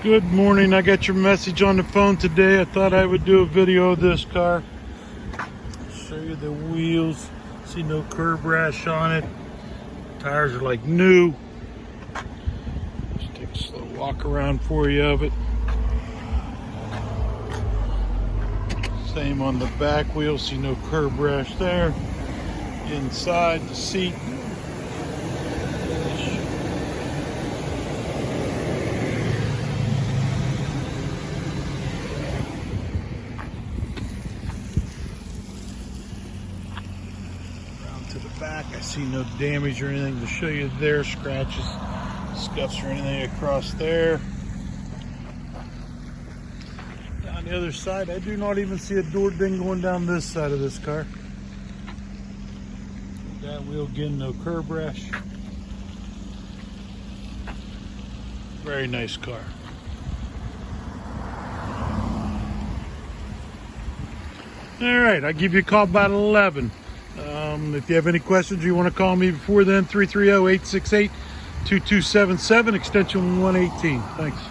Good morning. I got your message on the phone today. I thought I would do a video of this car. Show you the wheels. See no curb rash on it. Tires are like new. Just take a slow walk around for you of it. Same on the back wheel. See no curb rash there. Inside the seat. To the back, I see no damage or anything to show you there, scratches, scuffs or anything across there. Down the other side, I do not even see a door ding going down this side of this car. That wheel again, no curb rash. Very nice car. All right, I'll give you a call about 11. If you have any questions or you want to call me before then, 330-868-2277, extension 118. Thanks.